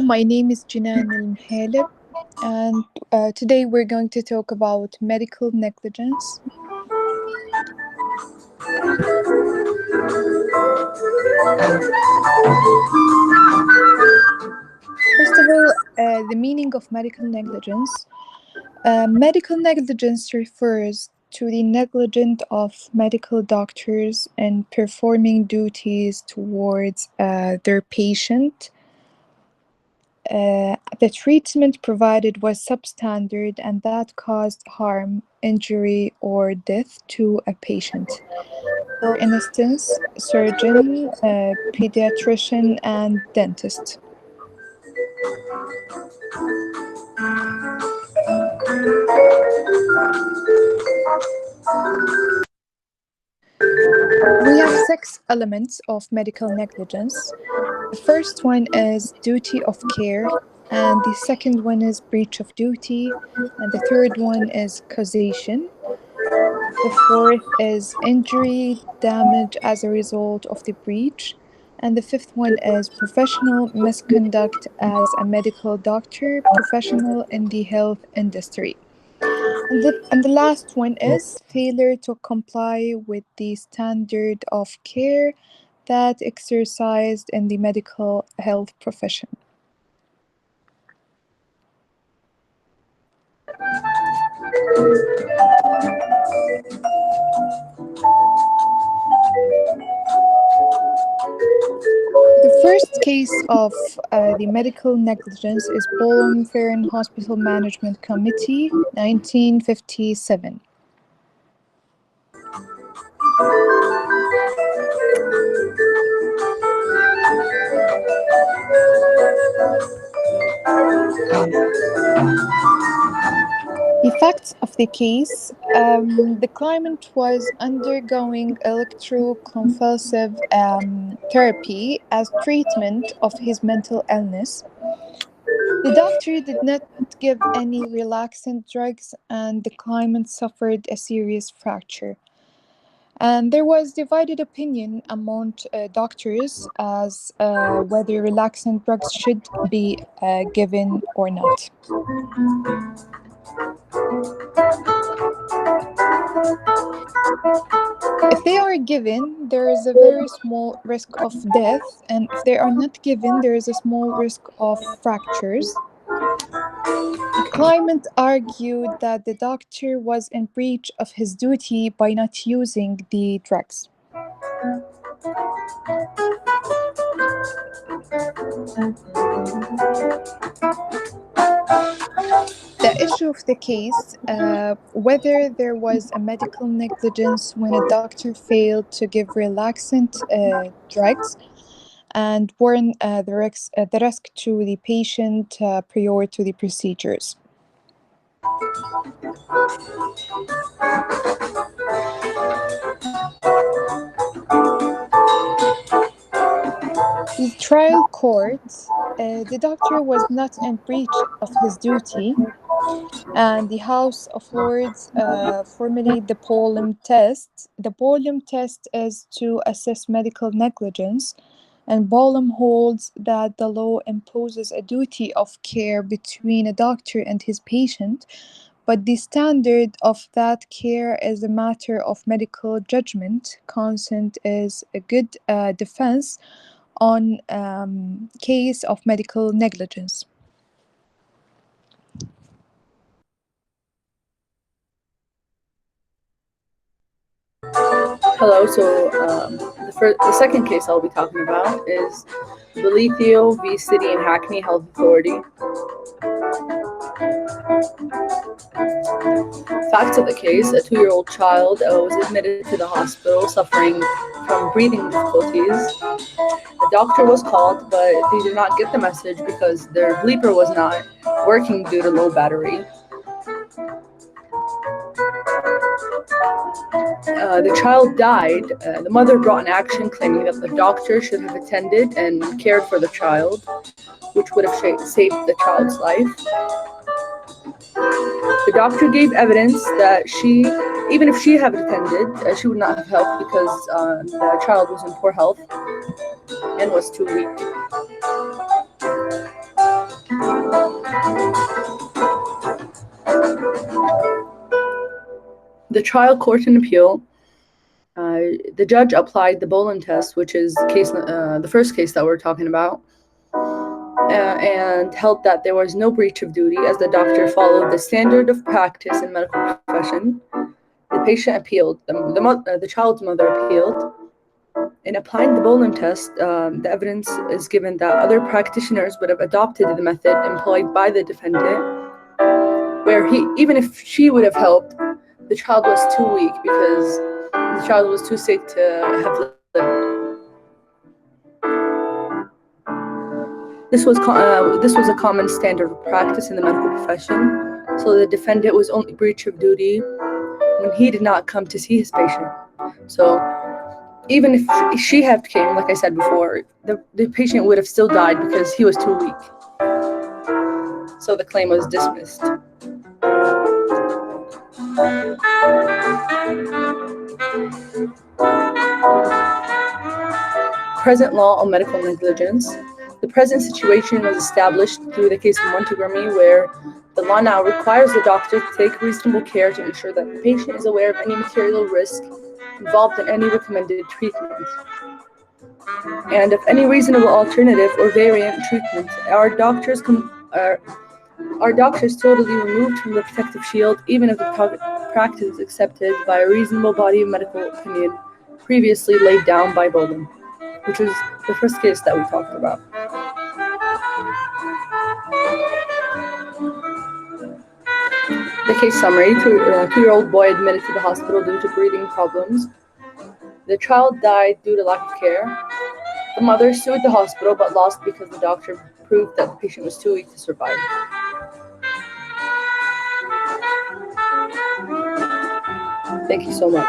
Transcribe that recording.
my name is Jenan almuhalib, and today we're going to talk about medical negligence. First of all, the meaning of medical negligence. Medical negligence refers to the negligence of medical doctors in performing duties towards their patient. The treatment provided was substandard and that caused harm, injury, or death to a patient. For instance, surgeon, pediatrician, and dentist. We have 6 elements of medical negligence. The first one is duty of care, and the second one is breach of duty, and the third one is causation. The fourth is injury, damage as a result of the breach, and the fifth one is professional misconduct as a medical doctor, professional in the health industry. And the last one is failure to comply with the standard of care that exercised in the medical health profession. The first case of the medical negligence is Bolton Hospital Management Committee, 1957. The facts of the case: the claimant was undergoing electroconvulsive therapy as treatment of his mental illness. The doctor did not give any relaxant drugs, and the claimant suffered a serious fracture. And there was divided opinion among doctors as whether relaxant drugs should be given or not. If they are given, there is a very small risk of death, and if they are not given, there is a small risk of fractures. The claimant argued that the doctor was in breach of his duty by not using the drugs. The issue of the case, whether there was a medical negligence when a doctor failed to give relaxant drugs and warn the risk to the patient prior to the procedures. The trial court, the doctor was not in breach of his duty, and the House of Lords formulated the Bolam test. The Bolam test is to assess medical negligence, and Bolam holds that the law imposes a duty of care between a doctor and his patient, but the standard of that care is a matter of medical judgment. Consent is a good defense on case of medical negligence. Hello, so the second case I'll be talking about is Leenh v. City and Hackney Health Authority. Facts of the case: a 2-year-old child was admitted to the hospital suffering from breathing difficulties. A doctor was called, but they did not get the message because their bleeper was not working due to low battery. The child died. The mother brought an action claiming that the doctor should have attended and cared for the child, which would have saved the child's life. The doctor gave evidence that even if she had attended, she would not have helped because the child was in poor health and was too weak. The trial court and appeal. The judge applied the Bolen test, which is the first case that we're talking about, and held that there was no breach of duty as the doctor followed the standard of practice in medical profession. The patient appealed. The child's mother appealed. In applying the Bolen test, the evidence is given that other practitioners would have adopted the method employed by the defendant, where even if she would have helped, the child was too weak because the child was too sick to have lived. This was a common standard of practice in the medical profession, so the defendant was only breach of duty when he did not come to see his patient. So even if she had came, like I said before, the patient would have still died because he was too weak. So the claim was dismissed. Present law on medical negligence. The present situation was established through the case of Montgomery, where the law now requires the doctor to take reasonable care to ensure that the patient is aware of any material risk involved in any recommended treatment, and of any reasonable alternative or variant treatment. Our doctors totally removed from the protective shield, even if the practice is accepted by a reasonable body of medical opinion previously laid down by Bolen, which was the first case that we talked about. The case summary: two-year-old boy admitted to the hospital due to breathing problems. The child died due to lack of care. The mother sued the hospital but lost because the doctor proved that the patient was too weak to survive. Thank you so much.